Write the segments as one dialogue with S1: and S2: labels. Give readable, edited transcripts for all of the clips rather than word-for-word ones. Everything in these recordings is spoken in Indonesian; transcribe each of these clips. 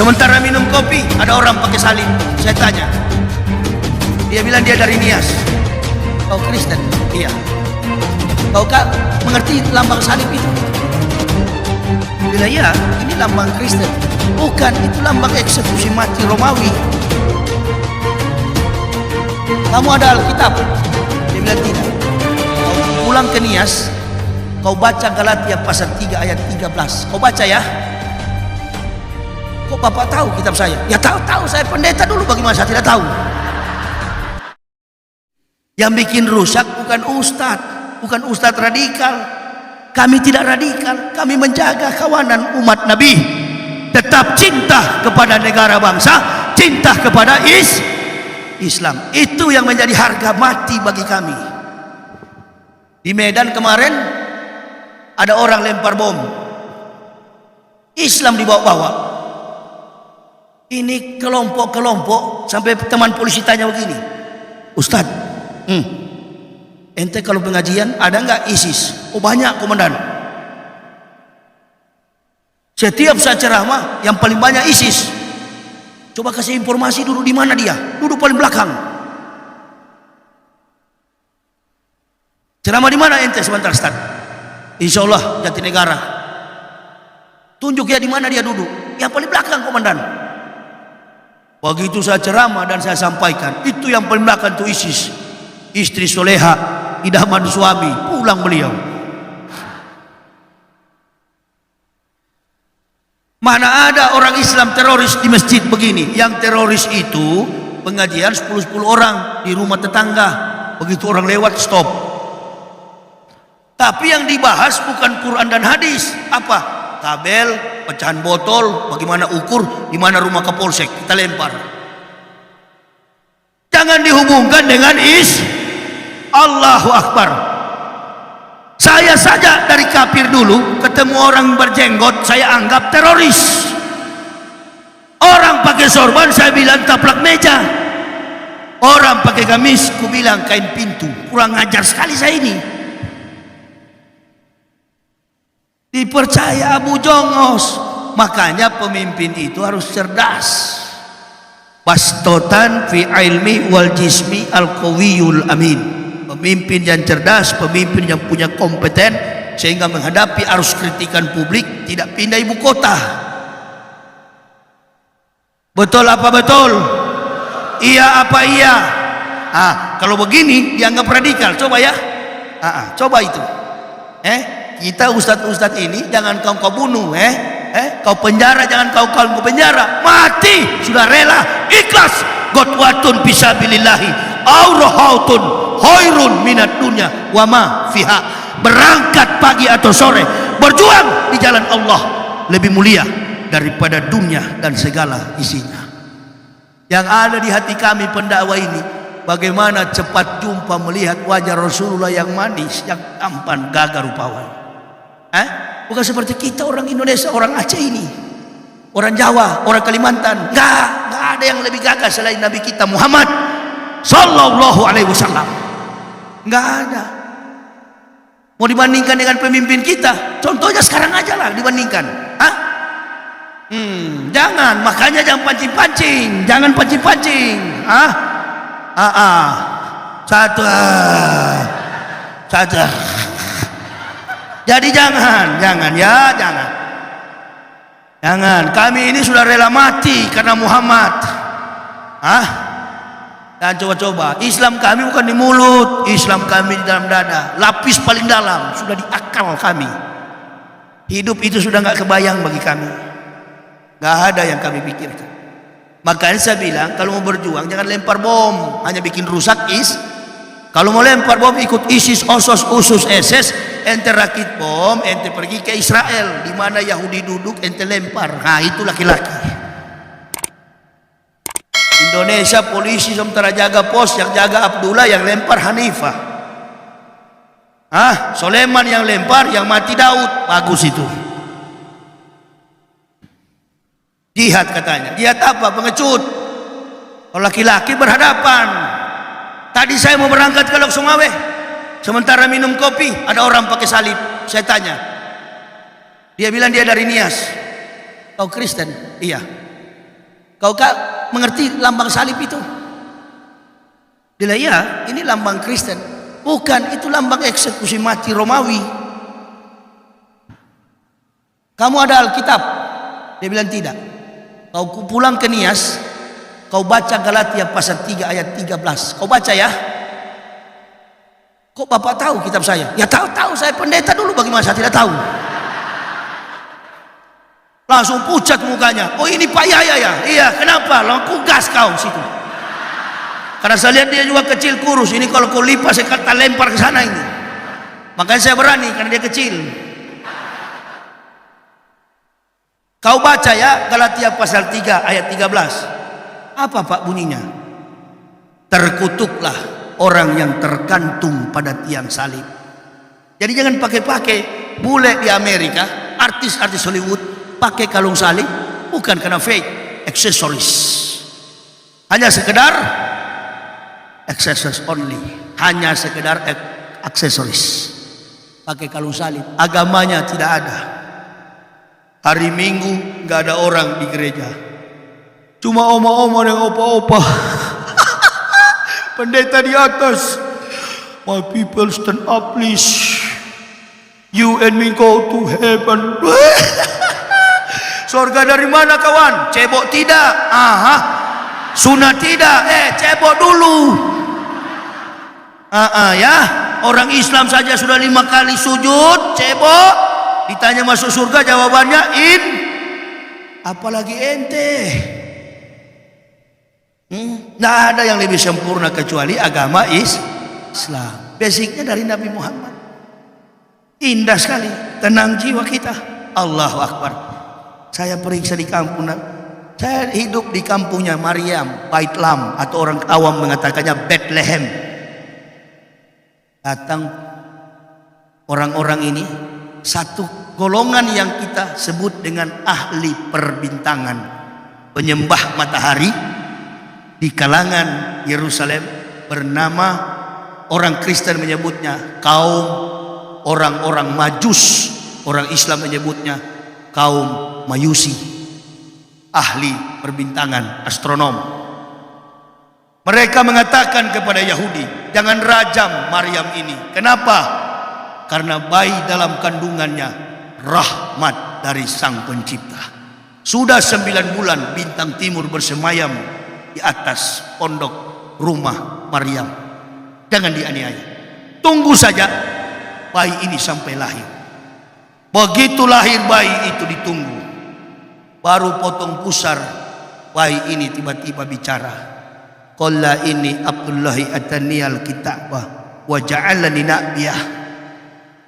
S1: Sementara minum kopi, ada orang pakai salib. Saya tanya, dia bilang dia dari Nias. Kau Kristen? Iya. Kau mengerti lambang salib itu? Bila iya, ini lambang Kristen. Bukan, itu lambang eksekusi mati Romawi. Kamu ada Alkitab? Dia bilang tidak. Kau pulang ke Nias, kau baca Galatia pasal 3 ayat 13. Kau baca ya. Kok Bapak tahu kitab saya? Ya tahu, saya pendeta dulu, bagaimana saya tidak tahu? Yang bikin rusak bukan ustadz radikal. Kami tidak radikal, kami menjaga kawanan umat Nabi. Tetap cinta kepada negara bangsa, cinta kepada Islam. Itu yang menjadi harga mati bagi kami. Di Medan kemarin ada orang lempar bom. Islam dibawa-bawa. Ini kelompok-kelompok sampai teman polisi tanya begini, Ustadz, ente kalau pengajian ada nggak ISIS? Oh banyak komandan. Setiap saya ceramah yang paling banyak ISIS. Coba kasih informasi dulu di mana dia? Duduk paling belakang. Ceramah di mana ente sebentar Ustaz? Insya Allah Jatinegara. Tunjuk ya di mana dia duduk. Yang paling belakang komandan. Begitu saya ceramah dan saya sampaikan, itu yang paling belakang itu ISIS. Istri soleha, idaman suami, pulang beliau. Mana ada orang Islam teroris di masjid begini? Yang teroris itu pengajian 10 orang di rumah tetangga. Begitu orang lewat stop. Tapi yang dibahas bukan Quran dan hadis. Apa? Tabel, pecahan botol, bagaimana ukur, di mana rumah Kapolsek, kita lempar. Jangan dihubungkan dengan Allahu Akbar. Saya saja dari kafir dulu, ketemu orang berjenggot, saya anggap teroris. Orang pakai sorban, saya bilang taplak meja. Orang pakai gamis, ku bilang kain pintu. Kurang ajar sekali saya ini. Dipercaya Abu Jongos. Makanya pemimpin itu harus cerdas. Bastotan fi ilmi wal jismi al qawiyul amin. Pemimpin yang cerdas, pemimpin yang punya kompeten, sehingga menghadapi arus kritikan publik tidak pindah ibu kota. Betul apa betul? Iya apa iya? Kalau begini dianggap radikal. Coba ya. Coba itu. Kita ustadz-ustadz ini jangan kau bunuh, kau penjara, jangan kau penjara, mati sudah rela, ikhlas. Gotwatun fisabilillahi aurahautun khairun minat dunya wa ma fiha. Berangkat pagi atau sore, berjuang di jalan Allah lebih mulia daripada dunia dan segala isinya. Yang ada di hati kami pendakwah ini, bagaimana cepat jumpa melihat wajah Rasulullah yang manis, yang tampan, gagah rupawan. Bukan seperti kita orang Indonesia, orang Aceh ini, orang Jawa, orang Kalimantan. Enggak ada yang lebih gagah selain Nabi kita Muhammad Sallallahu Alaihi Wasallam. Enggak ada. Mau dibandingkan dengan pemimpin kita? Contohnya sekarang aja lah dibandingkan. Jangan, makanya jangan pancing-pancing, jangan pancing-pancing. Satu. Jadi jangan. Kami ini sudah rela mati karena Muhammad. Dan coba-coba, Islam kami bukan di mulut, Islam kami di dalam dada, lapis paling dalam, sudah di akal kami. Hidup itu sudah nggak kebayang bagi kami, nggak ada yang kami pikirkan. Makanya saya bilang, kalau mau berjuang jangan lempar bom, hanya bikin rusak Kalau mau lempar bom ikut ISIS, usus SS, ente rakit bom, ente pergi ke Israel, di mana Yahudi duduk, ente lempar. Itu laki-laki. Indonesia polisi sementara jaga pos, yang jaga Abdullah, yang lempar Hanifah. Soleman yang lempar, yang mati Daud. Bagus itu. Jihad katanya. Jihad apa? Pengecut. Kalau laki-laki berhadapan. Tadi saya mau berangkat ke Lok Sumawe, sementara minum kopi, ada orang pakai salib. Saya tanya, dia bilang dia dari Nias. Kau Kristen? Iya. Kau mengerti lambang salib itu? Bila ya, ini lambang Kristen. Bukan, itu lambang eksekusi mati Romawi. Kamu ada Alkitab? Dia bilang tidak. Kau pulang ke Nias, kau baca Galatia pasal 3 ayat 13. Kau baca ya. Kok Bapak tahu kitab saya? Ya tahu, saya pendeta dulu, bagaimana saya tidak tahu? Langsung pucat mukanya. Oh ini Pak Yaya ya? Iya, kenapa? Langsung gas kau situ. Karena saya lihat dia juga kecil kurus. Ini kalau kau lipat saya kata lempar ke sana ini. Makanya saya berani karena dia kecil. Kau baca ya Galatia pasal 3 ayat 13. Apa Pak bunyinya? Terkutuklah orang yang tergantung pada tiang salib. Jadi jangan pakai-pakai. Bule di Amerika, artis-artis Hollywood pakai kalung salib bukan karena fake, aksesoris. Hanya sekedar accessories only. Hanya sekedar aksesoris. Pakai kalung salib, agamanya tidak ada. Hari Minggu nggak ada orang di gereja, cuma oma-oma dan opa-opa. Pendeta di atas, my people stand up please, you and me go to heaven. Surga dari mana kawan? Cebok tidak? Aha. Sunat tidak? Cebok dulu. Ya, orang Islam saja sudah 5 kali sujud, cebok. Ditanya masuk surga, jawabannya apalagi ente. Tidak ada yang lebih sempurna kecuali agama Islam. Basicnya dari Nabi Muhammad. Indah sekali, tenang jiwa kita. Allahu Akbar. Saya periksa di kampung, saya hidup di kampungnya Maryam, Bait Lam, atau orang awam mengatakannya Bethlehem. Datang orang-orang ini, satu golongan yang kita sebut dengan ahli perbintangan, penyembah matahari di kalangan Yerusalem, bernama orang Kristen menyebutnya kaum orang-orang Majus, orang Islam menyebutnya kaum Majusi, ahli perbintangan, astronom. Mereka mengatakan kepada Yahudi, jangan rajam Maryam ini. Kenapa? Karena bayi dalam kandungannya rahmat dari Sang Pencipta. Sudah 9 bulan bintang timur bersemayam di atas pondok rumah Maryam. Jangan dianiaya. Tunggu saja bayi ini sampai lahir. Begitu lahir bayi itu ditunggu. Baru potong pusar, bayi ini tiba-tiba bicara. Qala ini Abdullahi ataniyal kitabah wa ja'alani nabiyah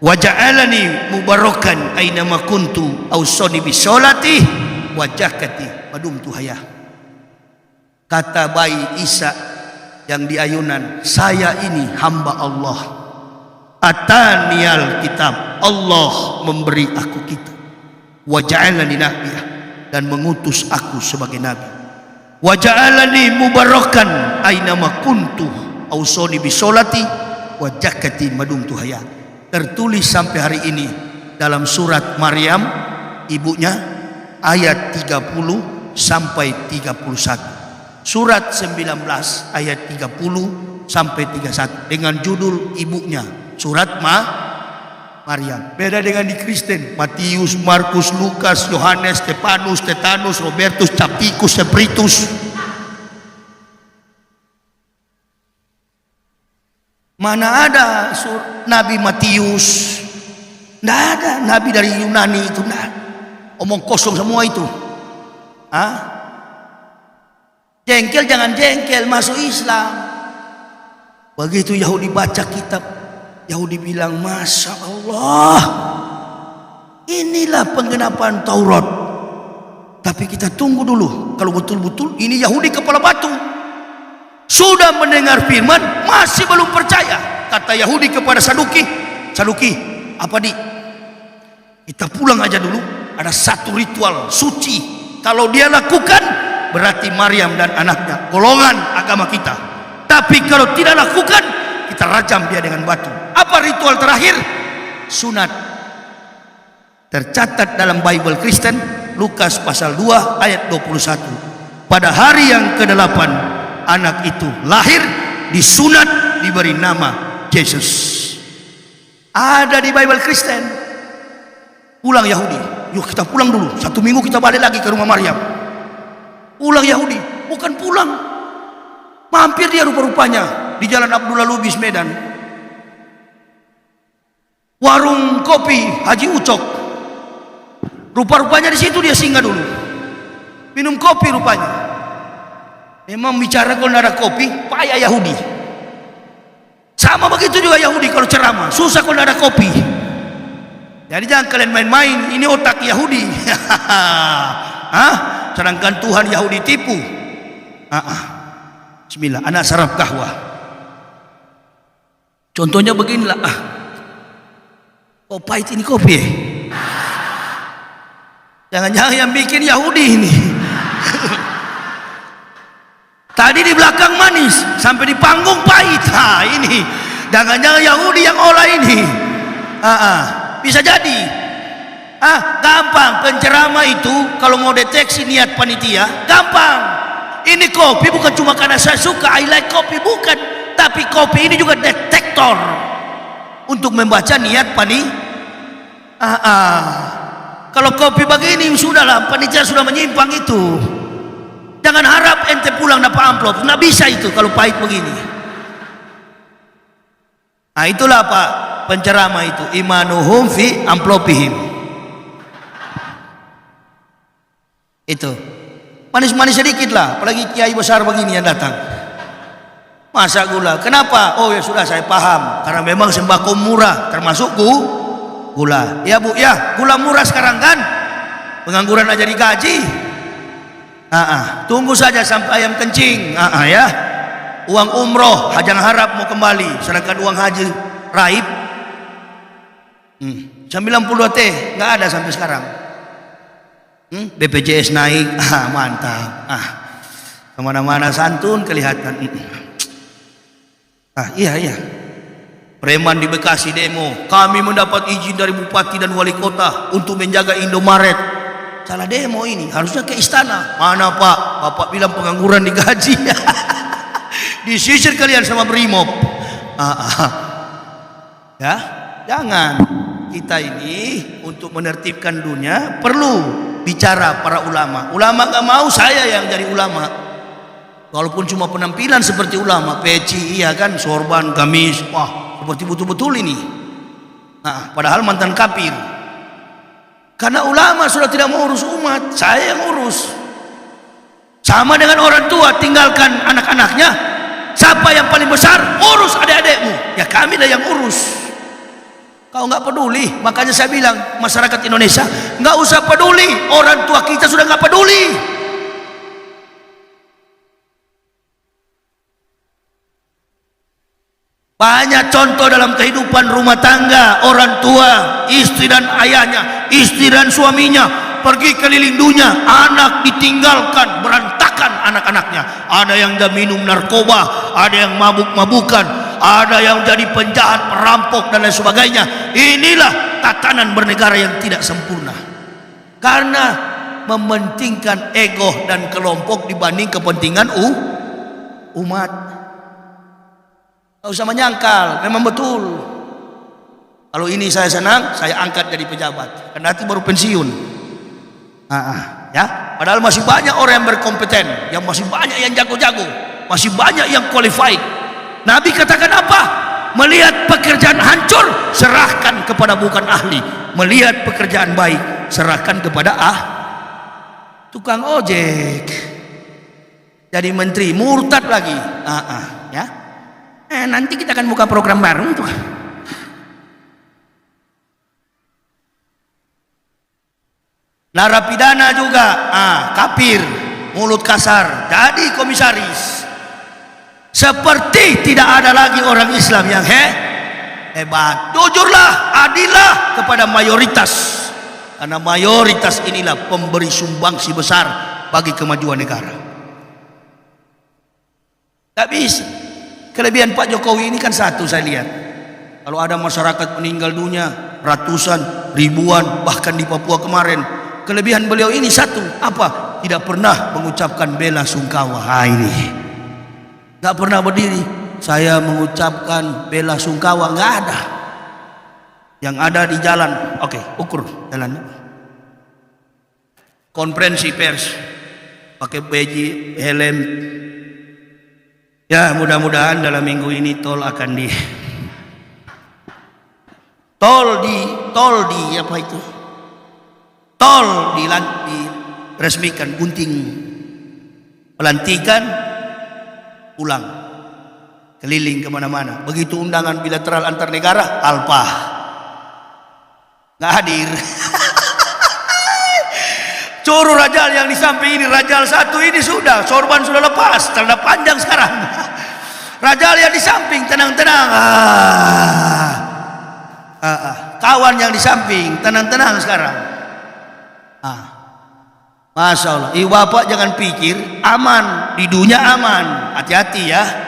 S1: wa ja'alani mubarakan aina ma kuntu awsani bi sholati wa zakati madumtu hayah. Kata bayi Isa yang di ayunan, saya ini hamba Allah. Ataniyal kitab, Allah memberi aku kitab. Wa ja'alani nabiyah, dan mengutus aku sebagai nabi. Wa ja'alani mubarakan aina ma kuntu awsani bi sholati wa zakati madumtu hayah. Tertulis sampai hari ini dalam surat Maryam ibunya ayat 30 sampai 31. Surat 19 ayat 30 sampai 31 dengan judul ibunya surat Maryam. Beda dengan di Kristen, Matius, Markus, Lukas, Yohanes, Stefanus, Stetanus, Robertus, Capicus, Sebritus. Mana ada Nabi Matius? Tidak ada. Nabi dari Yunani itu tidak. Omong kosong semua itu. Jengkel jangan jengkel, masuk Islam. Begitu Yahudi baca kitab, Yahudi bilang, Masya Allah, inilah penggenapan Taurat. Tapi kita tunggu dulu. Kalau betul-betul ini Yahudi kepala batu, sudah mendengar firman, masih belum percaya. Kata Yahudi kepada Saduki, apa kita pulang aja dulu. Ada satu ritual suci, kalau dia lakukan berarti Maryam dan anaknya golongan agama kita. Tapi kalau tidak lakukan, kita rajam dia dengan batu. Apa ritual terakhir? Sunat. Tercatat dalam Bible Kristen, Lukas pasal 2 ayat 21. pada hari yang ke-8 anak itu lahir, disunat, diberi nama Yesus. Ada di Bible Kristen. Pulang Yahudi, yuk kita pulang dulu, 1 minggu kita balik lagi ke rumah Maryam. Pulang Yahudi, bukan pulang, mampir dia rupa-rupanya di Jalan Abdullah Lubis Medan, warung kopi Haji Ucok. Rupa-rupanya di situ dia singgah dulu, minum kopi rupanya. Memang bicara kalau ada kopi, payah Yahudi. Sama begitu juga Yahudi kalau ceramah, susah kalau ada kopi. Jadi jangan kalian main-main, ini otak Yahudi. Sedangkan Tuhan Yahudi tipu. Bismillah, anak saraf kahwa. Contohnya beginilah. Oh pahit ini kopi. Jangan-jangan yang bikin Yahudi ini. Tadi di belakang manis, sampai di panggung pahit. Ini jangan-jangan Yahudi yang olah ini. Bisa jadi. Gampang penceramah itu kalau mau deteksi niat panitia, gampang. Ini kopi bukan cuma karena saya suka, I like kopi, bukan. Tapi kopi ini juga detektor untuk membaca niat panitia. Kalau kopi begini sudahlah, panitia sudah menyimpang itu. Jangan harap ente pulang dapat amplop, nggak bisa itu kalau pahit begini. Itulah Pak penceramah itu, imanuhum fi amplopihim. Itu manis-manis sedikit lah, apalagi kiai besar begini yang datang. Masa gula? Kenapa? Oh ya sudah, saya paham, karena memang sembako murah, termasuk gula. Ya Bu, ya gula murah sekarang kan, pengangguran aja digaji. Tunggu saja sampai ayam kencing. Ya, uang umroh hajang harap mau kembali, sedangkan uang haji raib 92 T nggak ada sampai sekarang. BPJS naik, mantap. Kemana-mana santun kelihatan. Iya. Preman di Bekasi demo, kami mendapat izin dari bupati dan wali kota untuk menjaga Indomaret. Salah demo ini, harusnya ke istana. Mana Pak? Bapak bilang pengangguran digaji. Disisir kalian sama Brimob. Ya, jangan. Kita ini untuk menertibkan dunia perlu bicara para ulama. Ulama nggak mau saya yang jadi ulama. Walaupun cuma penampilan seperti ulama, peci, iya kan, sorban, gamis, wah, seperti betul-betul ini. Padahal mantan kafir. Karena ulama sudah tidak mau urus umat, saya yang urus. Sama dengan orang tua, tinggalkan anak-anaknya. Siapa yang paling besar? Urus adik-adikmu. Ya kamilah yang urus. Kau nggak peduli, makanya saya bilang masyarakat Indonesia nggak usah peduli. Orang tua kita sudah nggak peduli. Banyak contoh dalam kehidupan rumah tangga, orang tua, istri dan ayahnya, istri dan suaminya pergi keliling dunia, anak ditinggalkan, berantakan anak-anaknya. Ada yang minum narkoba, ada yang mabuk-mabukan, ada yang jadi penjahat, perampok dan lain sebagainya. Inilah tatanan bernegara yang tidak sempurna. Karena mementingkan ego dan kelompok dibanding kepentingan umat. Tidak usah menyangkal, memang betul. Kalau ini saya senang, saya angkat jadi pejabat. Karena nanti baru pensiun. Ya, padahal masih banyak orang yang berkompeten, yang masih banyak yang jago-jago, masih banyak yang qualified. Nabi katakan apa? Melihat pekerjaan hancur, serahkan kepada bukan ahli. Melihat pekerjaan baik, serahkan kepada tukang ojek. Jadi menteri, murtad lagi. Ya. Nanti kita akan buka program baru tuh. Narapidana juga, kafir, mulut kasar, jadi komisaris. Seperti tidak ada lagi orang Islam yang hebat. Jujurlah, adillah kepada mayoritas. Karena mayoritas inilah pemberi sumbangsi besar bagi kemajuan negara. Tak bisa. Kelebihan Pak Jokowi ini kan satu saya lihat. Kalau ada masyarakat meninggal dunia ratusan, ribuan, bahkan di Papua kemarin, kelebihan beliau ini satu, apa? tidak pernah mengucapkan bela sungkawa. Ini nggak pernah berdiri saya mengucapkan bela sungkawa, nggak ada. Yang ada di jalan, oke, ukur jalan. Konferensi pers pakai baju helm. Ya, mudah-mudahan dalam minggu ini tol akan apa itu? Tol diresmikan, gunting, pelantikan, pulang, keliling kemana-mana. Begitu undangan bilateral antar negara, Alpa nggak hadir. Curu Rajal yang di samping ini, Rajal satu ini sudah, sorban sudah lepas, celana panjang sekarang. Rajal yang di samping tenang-tenang. Kawan yang di samping tenang-tenang sekarang. Masya Allah. Bapak jangan pikir aman, di dunia aman. Hati-hati ya.